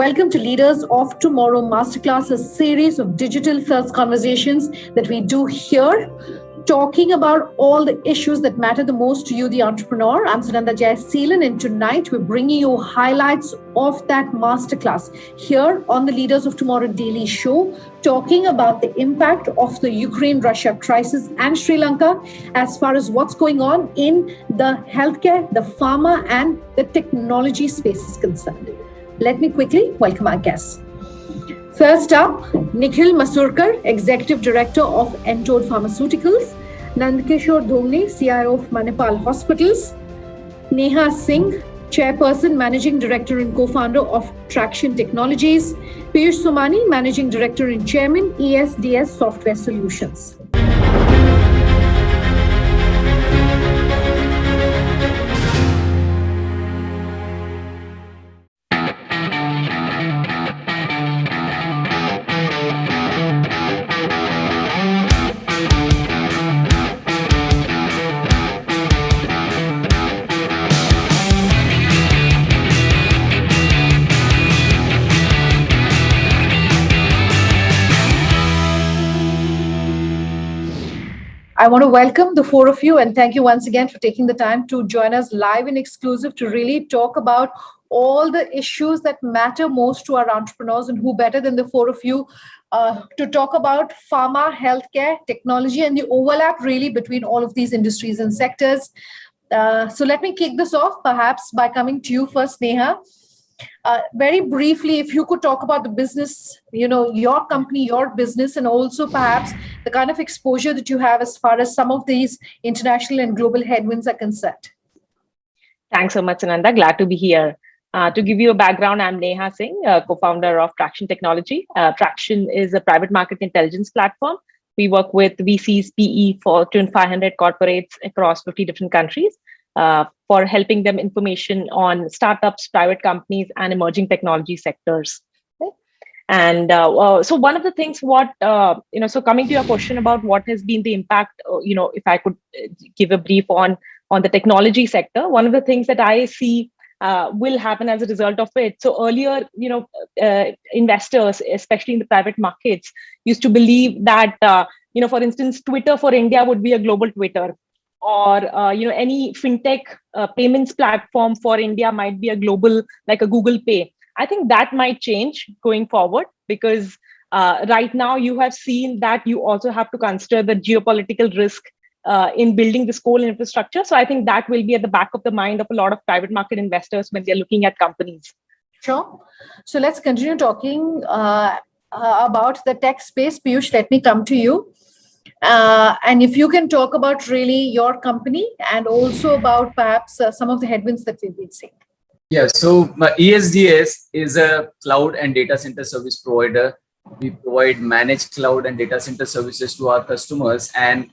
Welcome to Leaders of Tomorrow Masterclass, a series of digital-first conversations that we do here, talking about all the issues that matter the most to you, the entrepreneur. I'm Sunanda Jayaseelan, and tonight we're bringing you highlights of that masterclass here on the Leaders of Tomorrow Daily Show, talking about the impact of the Ukraine-Russia crisis and Sri Lanka as far as what's going on in the healthcare, the pharma, and the technology space is concerned. Let me quickly welcome our guests. First up, Nikhil Masurkar, Executive Director of Entod Pharmaceuticals, Nandkishore Dhomne, CIO of Manipal Hospitals, Neha Singh, Chairperson, Managing Director and Co-founder of Traction Technologies, Piyush Somani, Managing Director and Chairman, ESDS Software Solutions. I want to welcome the four of you and thank you once again for taking the time to join us live and exclusive to really talk about all the issues that matter most to our entrepreneurs, and who better than the four of you to talk about pharma, healthcare, technology, and the overlap really between all of these industries and sectors. So let me kick this off perhaps by coming to you first, Neha. Very briefly, if you could talk about the business, your company, your business, and also perhaps the kind of exposure that you have as far as some of these international and global headwinds are concerned. Thanks so much, Ananda. Glad to be here. To give you a background, I'm Neha Singh, co-founder of Traction Technology. Traction is a private market intelligence platform. We work with VCs, PE, Fortune 500 corporates across 50 different countries. For helping them information on startups, private companies, and emerging technology sectors. Okay? And so one of the things so coming to your question about what has been the impact, if I could give a brief on the technology sector, one of the things that I see will happen as a result of it. So earlier, investors, especially in the private markets, used to believe that, for instance, Twitter for India would be a global Twitter. Or any fintech payments platform for India might be a global, like a Google Pay. I think that might change going forward because right now you have seen that you also have to consider the geopolitical risk in building this core infrastructure. So I think that will be at the back of the mind of a lot of private market investors when they're looking at companies. Sure. So let's continue talking about the tech space. Piyush, let me come to you. And if you can talk about really your company and also about perhaps some of the headwinds that we've been seeing. Yeah, so ESDS is a cloud and data center service provider. We provide managed cloud and data center services to our customers. And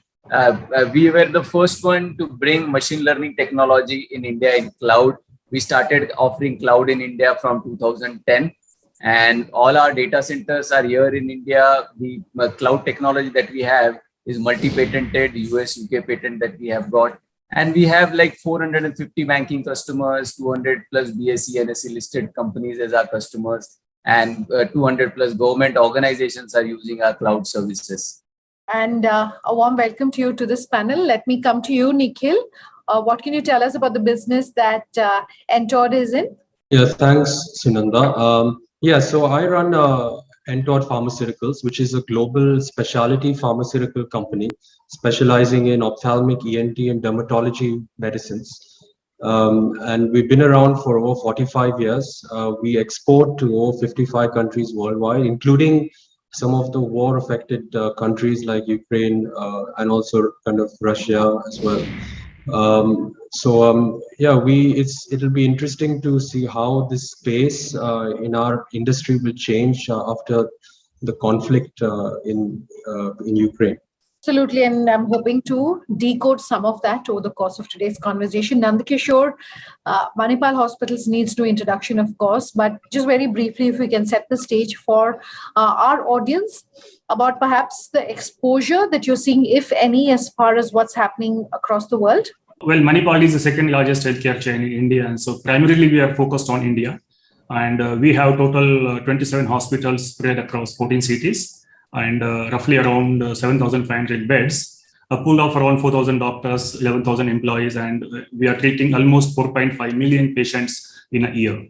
we were the first one to bring machine learning technology in India in cloud. We started offering cloud in India from 2010. And all our data centers are here in India. The cloud technology that we have is multi-patented, US, UK patent that we have got. And we have like 450 banking customers, 200 plus BSE, NSE listed companies as our customers, and 200 plus government organizations are using our cloud services. And a warm welcome to you to this panel. Let me come to you, Nikhil. What can you tell us about the business that Entod is in? Yeah, thanks, Sunanda. So I run Entod Pharmaceuticals, which is a global specialty pharmaceutical company specializing in ophthalmic, ENT, and dermatology medicines. And we've been around for over 45 years. We export to over 55 countries worldwide, including some of the war-affected countries like Ukraine and also kind of Russia as well. It'll be interesting to see how this space in our industry will change after the conflict in Ukraine. Absolutely, and I'm hoping to decode some of that over the course of today's conversation. Nandkishore, Manipal Hospitals needs no introduction, of course, but just very briefly, if we can set the stage for our audience about perhaps the exposure that you're seeing, if any, as far as what's happening across the world. Well, Manipal is the second largest healthcare chain in India, and so primarily we are focused on India. And we have total 27 hospitals spread across 14 cities and roughly around 7,500 beds, a pool of around 4,000 doctors, 11,000 employees, and we are treating almost 4.5 million patients in a year.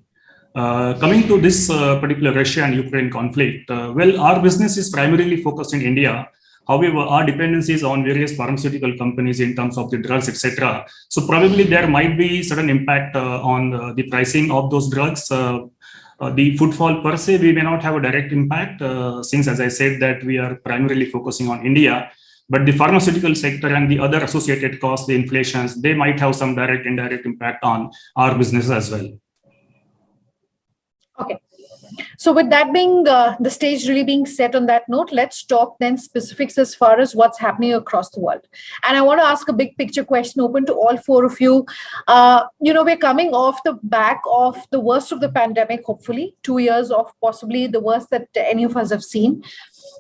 Coming to this particular Russia and Ukraine conflict, well, our business is primarily focused in India. However, our dependencies on various pharmaceutical companies in terms of the drugs, etc. So probably there might be certain impact on the pricing of those drugs. The footfall per se, we may not have a direct impact since, as I said, that we are primarily focusing on India. But the pharmaceutical sector and the other associated costs, the inflations, they might have some direct, indirect impact on our business as well. Okay. So with that being the stage really being set on that note, let's talk then specifics as far as what's happening across the world. And I want to ask a big picture question open to all four of you. We're coming off the back of the worst of the pandemic, hopefully 2 years of possibly the worst that any of us have seen.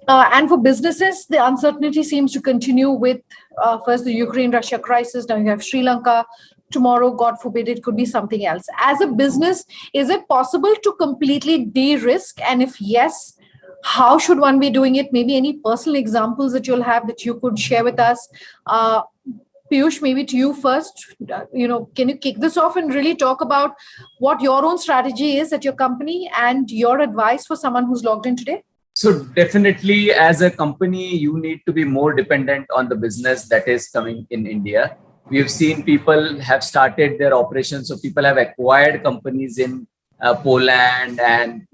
And for businesses, the uncertainty seems to continue with first the Ukraine-Russia crisis. Now you have Sri Lanka. Tomorrow, God forbid, it could be something else. As a business, is it possible to completely de-risk? And if yes, how should one be doing it? Maybe any personal examples that you'll have that you could share with us. Piyush, maybe to you first. Can you kick this off and really talk about what your own strategy is at your company and your advice for someone who's logged in today? So definitely, as a company, you need to be more dependent on the business that is coming in India. We've seen people have started their operations. So people have acquired companies in Poland and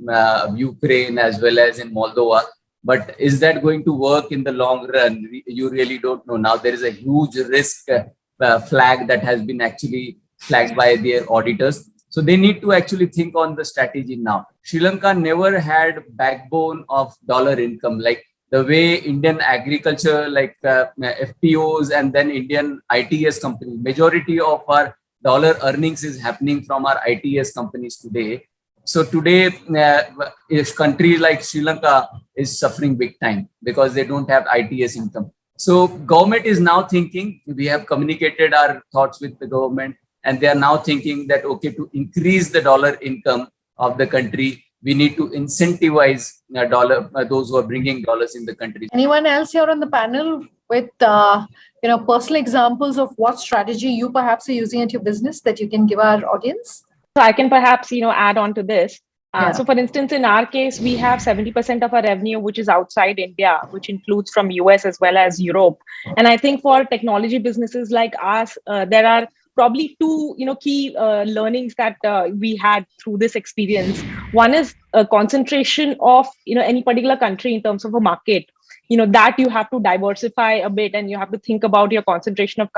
Ukraine as well as in Moldova. But is that going to work in the long run? You really don't know. Now there is a huge risk flag that has been actually flagged by their auditors. So they need to actually think on the strategy now. Sri Lanka never had backbone of dollar income, like the way Indian agriculture, like FPOs and then Indian ITS companies. Majority of our dollar earnings is happening from our ITS companies today. So today, if country like Sri Lanka is suffering big time because they don't have ITS income. So government is now thinking, we have communicated our thoughts with the government, and they are now thinking that, okay, to increase the dollar income of the country, we need to incentivize those who are bringing dollars in the country. Anyone else here on the panel with personal examples of what strategy you perhaps are using at your business that you can give our audience? So I can perhaps add on to this. So for instance, in our case, we have 70% of our revenue which is outside India, which includes from US as well as Europe. And I think for technology businesses like us, there are probably two key learnings that we had through this experience. One is a concentration of any particular country in terms of a market, that you have to diversify a bit, and you have to think about your concentration of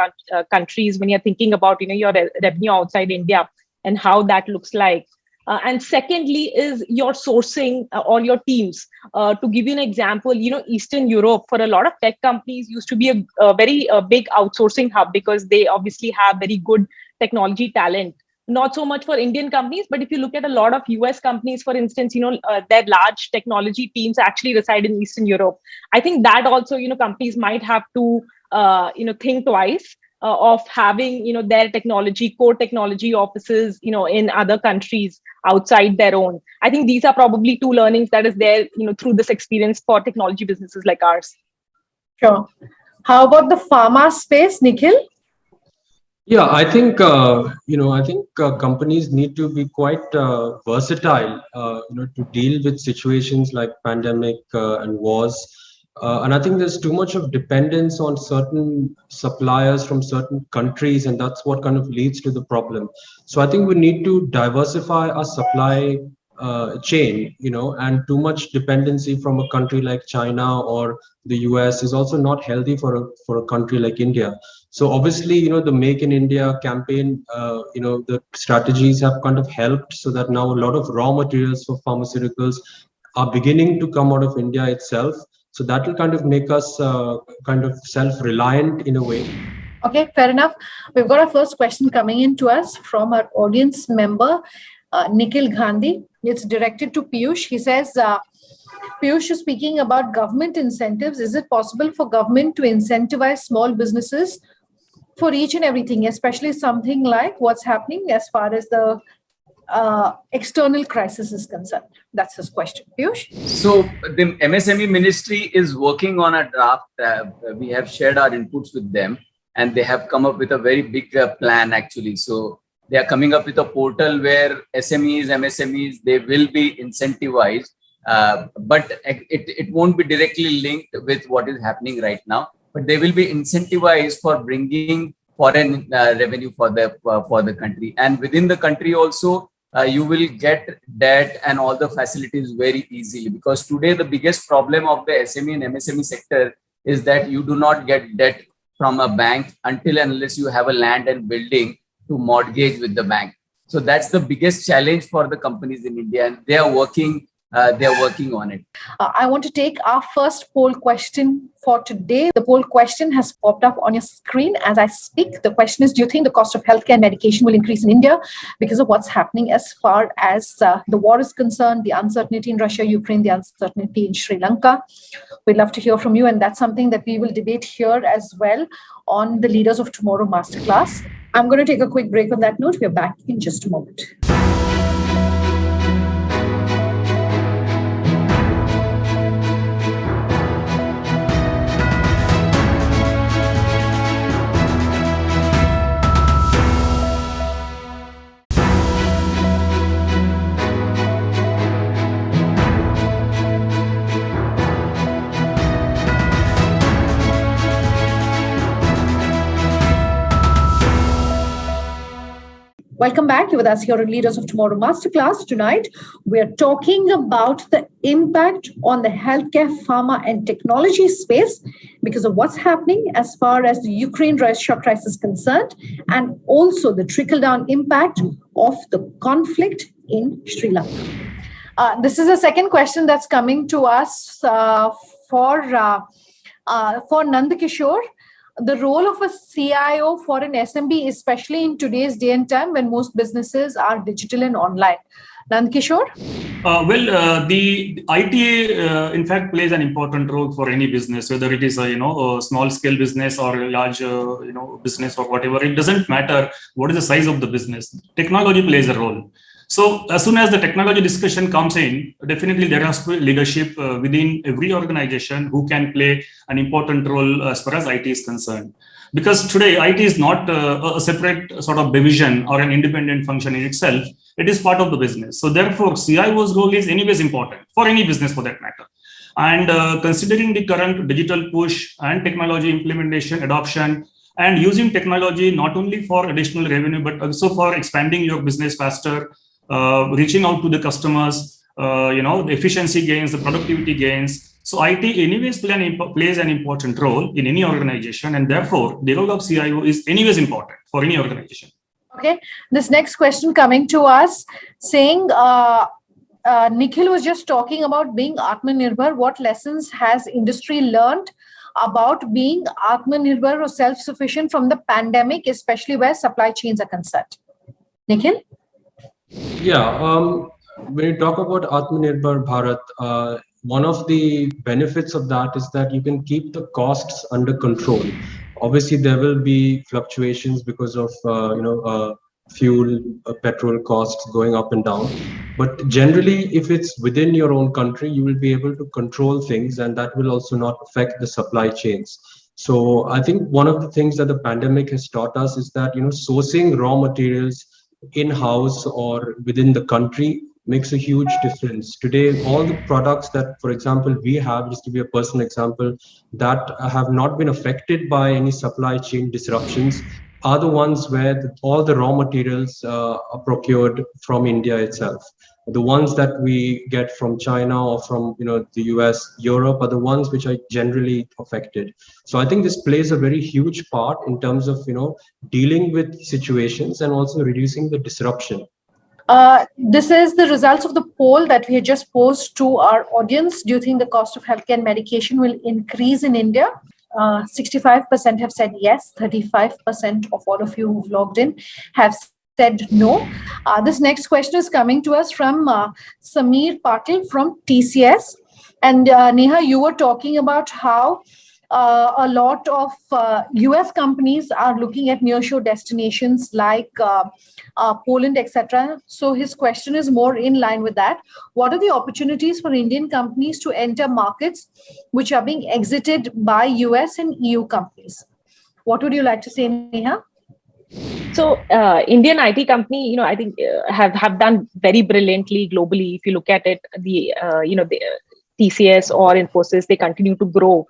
countries when you're thinking about your revenue outside India and how that looks like. And secondly is your sourcing or your teams. To give you an example, Eastern Europe for a lot of tech companies used to be a very big outsourcing hub because they obviously have very good technology talent. Not so much for Indian companies, but if you look at a lot of US companies, for instance, their large technology teams actually reside in Eastern Europe. I think that also, companies might have to, think twice of having, their core technology offices, in other countries outside their own. I think these are probably two learnings that is there, through this experience for technology businesses like ours. Sure. How about the pharma space, Nikhil? Yeah, I think companies need to be quite versatile, to deal with situations like pandemic and wars. And I think there's too much of dependence on certain suppliers from certain countries, and that's what kind of leads to the problem. So I think we need to diversify our supply chain, and too much dependency from a country like China or the US is also not healthy for a country like India. So obviously, the Make in India campaign, the strategies have kind of helped so that now a lot of raw materials for pharmaceuticals are beginning to come out of India itself. So that will kind of make us kind of self-reliant in a way. Okay, fair enough. We've got our first question coming in to us from our audience member, Nikhil Gandhi. It's directed to Piyush. He says, Piyush is speaking about government incentives. Is it possible for government to incentivize small businesses for each and everything, especially something like what's happening as far as the external crisis is concerned? That's his question. Piyush? So the MSME ministry is working on a draft. We have shared our inputs with them, and they have come up with a very big plan actually. So they are coming up with a portal where SMEs, MSMEs, they will be incentivized, but it won't be directly linked with what is happening right now. But they will be incentivized for bringing foreign revenue for the country, and within the country also. You will get debt and all the facilities very easily, because today the biggest problem of the SME and MSME sector is that you do not get debt from a bank until and unless you have a land and building to mortgage with the bank. So that's the biggest challenge for the companies in India, and they are working on it. I want to take our first poll question for today. The poll question has popped up on your screen as I speak. The question is, do you think the cost of healthcare and medication will increase in India because of what's happening as far as the war is concerned, the uncertainty in Russia, Ukraine, the uncertainty in Sri Lanka? We'd love to hear from you, and that's something that we will debate here as well on the Leaders of Tomorrow Masterclass. I'm going to take a quick break on that note. We're back in just a moment. Welcome back. You're with us here at Leaders of Tomorrow Masterclass. Tonight, we're talking about the impact on the healthcare, pharma, and technology space because of what's happening as far as the Ukraine-Russia crisis is concerned, and also the trickle-down impact of the conflict in Sri Lanka. This is a second question that's coming to us for Nandakishore. The role of a CIO for an SMB, especially in today's day and time when most businesses are digital and online. Nandakishore? The IT, in fact, plays an important role for any business, whether it is a small scale business or a large business or whatever. It doesn't matter what is the size of the business. Technology plays a role. So as soon as the technology discussion comes in, definitely there has to be leadership within every organization who can play an important role as far as IT is concerned. Because today IT is not a separate sort of division or an independent function in itself. It is part of the business. So therefore, CIO's role is anyways important for any business for that matter. And considering the current digital push and technology implementation, adoption, and using technology not only for additional revenue, but also for expanding your business faster, reaching out to the customers, the efficiency gains, the productivity gains. So IT anyways plays an important role in any organization, and therefore the role of CIO is anyways important for any organization. Okay, this next question coming to us saying, Nikhil was just talking about being Atmanirbhar. What lessons has industry learned about being Atmanirbhar or self-sufficient from the pandemic, especially where supply chains are concerned? Nikhil? Yeah, when you talk about Atmanirbhar Bharat, one of the benefits of that is that you can keep the costs under control. Obviously, there will be fluctuations because of fuel, petrol costs going up and down. But generally, if it's within your own country, you will be able to control things, and that will also not affect the supply chains. So I think one of the things that the pandemic has taught us is that sourcing raw materials in-house or within the country makes a huge difference. Today, all the products that, for example, we have, just to be a personal example, that have not been affected by any supply chain disruptions are the ones where all the raw materials are procured from India itself. The ones that we get from China or from the US, Europe are the ones which are generally affected. So I think this plays a very huge part in terms of dealing with situations and also reducing the disruption. This is the results of the poll that we had just posed to our audience. Do you think the cost of healthcare and medication will increase in India? 65% have said yes. 35% of all of you who've logged in have said no. This next question is coming to us from Sameer Patil from TCS. And Neha, you were talking about how a lot of US companies are looking at nearshore destinations like Poland, etc. So his question is more in line with that. What are the opportunities for Indian companies to enter markets which are being exited by US and EU companies? What would you like to say, Neha? So Indian IT company, I think have done very brilliantly globally. If you look at it, the TCS or Infosys, they continue to grow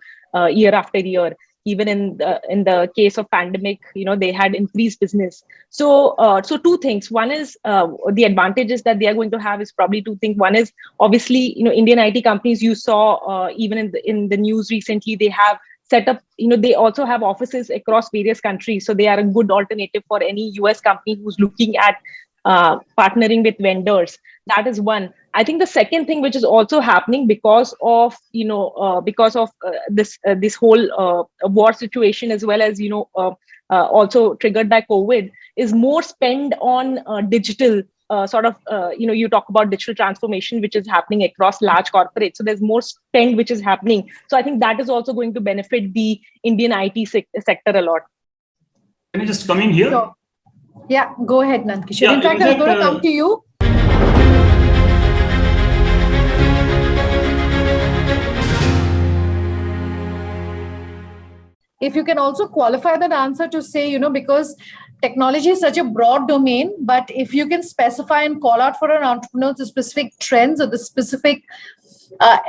year after year. Even in the case of pandemic, they had increased business. So two things. One is the advantages that they are going to have is probably two things. One is obviously Indian IT companies. You saw even in the news recently, they have set up, they also have offices across various countries. So they are a good alternative for any US company who's looking at partnering with vendors. That is one. I think the second thing, which is also happening because of this whole war situation, as well as also triggered by COVID, is more spend on digital. You talk about digital transformation, which is happening across large corporates. So there's more spend which is happening. So I think that is also going to benefit the Indian IT sector a lot. Can I just come in here? Sure. Yeah, go ahead, Nandkishore. In fact, I was going to come to you. If you can also qualify that answer to say, because technology is such a broad domain, but if you can specify and call out for an entrepreneur the specific trends or the specific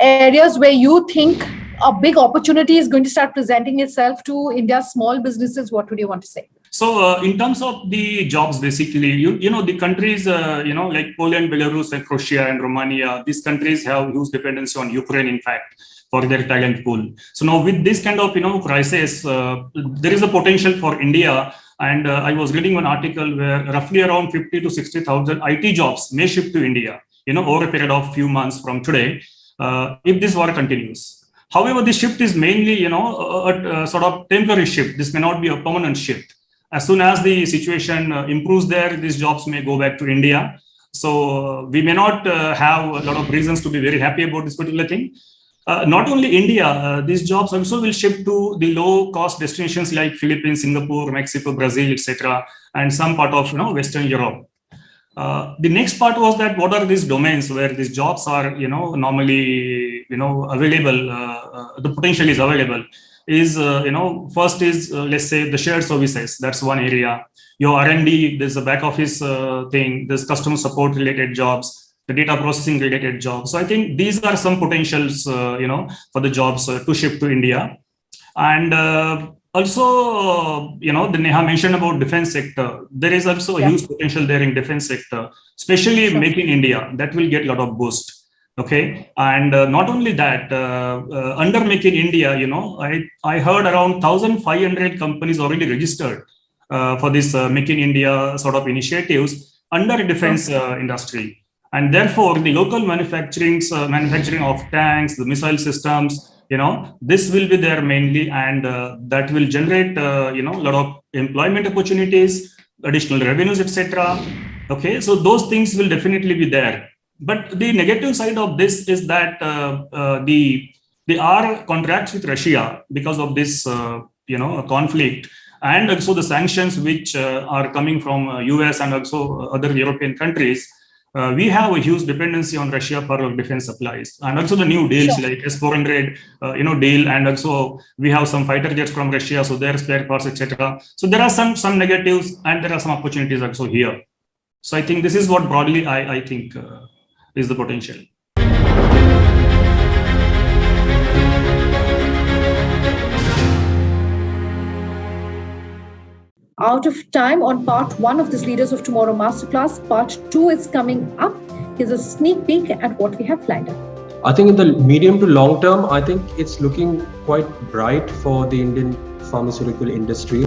areas where you think a big opportunity is going to start presenting itself to India's small businesses, what would you want to say? So in terms of the jobs, basically, the countries, like Poland, Belarus, and Croatia and Romania, these countries have huge dependency on Ukraine, in fact, for their talent pool. So now with this kind of, crisis, there is a potential for India. And I was reading one article where roughly around 50 to 60,000 IT jobs may shift to India, over a period of few months from today, if this war continues. However, this shift is mainly, a sort of temporary shift. This may not be a permanent shift. As soon as the situation improves there, these jobs may go back to India. So we may not have a lot of reasons to be very happy about this particular thing. Not only India, these jobs also will shift to the low-cost destinations like Philippines, Singapore, Mexico, Brazil, etc., and some part of Western Europe. The next part was that what are these domains where these jobs are normally available? The potential is available. Is first is let's say the shared services. That's one area. Your R&D, there's a back office thing. There's customer support related jobs. The data processing related jobs. So I think these are some potentials, for the jobs to shift to India. And also, the Neha mentioned about defense sector. There is also a huge potential there in defense sector, especially Make in India. That will get a lot of boost. Okay. And not only that, under Make in India, I heard around 1,500 companies already registered for this Make in India sort of initiatives under defense industry. And therefore, the local manufacturing of tanks, the missile systems, this will be there mainly, and that will generate, a lot of employment opportunities, additional revenues, etc. Okay, so those things will definitely be there. But the negative side of this is that there are contracts with Russia because of this, conflict, and also the sanctions which are coming from US and also other European countries. We have a huge dependency on Russia for our defense supplies, and also the new deals like S-400, deal, and also we have some fighter jets from Russia, so their spare parts, etc. So there are some negatives, and there are some opportunities also here. So I think this is what broadly I think is the potential. Out of time on part 1 of this Leaders of Tomorrow Masterclass. Part 2 is coming up. Here's a sneak peek at what we have lined up. I think in the medium to long term, I think it's looking quite bright for the Indian pharmaceutical industry.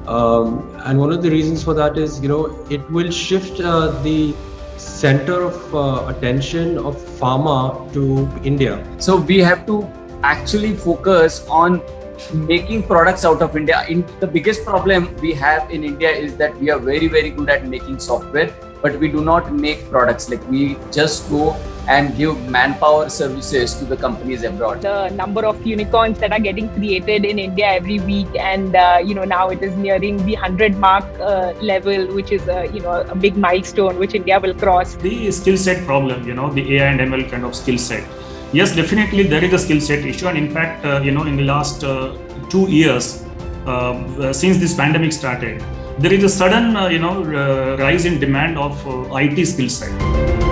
And one of the reasons for that is, it will shift the center of attention of pharma to India. So we have to actually focus on making products out of India. The biggest problem we have in India is that we are very, very good at making software, but we do not make products. Like we just go and give manpower services to the companies abroad. The number of unicorns that are getting created in India every week, and now it is nearing the 100 mark level, which is a big milestone which India will cross. The skill set problem, the AI and ML kind of skill set. Yes, definitely there is a skill set issue, and in fact, in the last 2 years, since this pandemic started, there is a sudden rise in demand of IT skill set.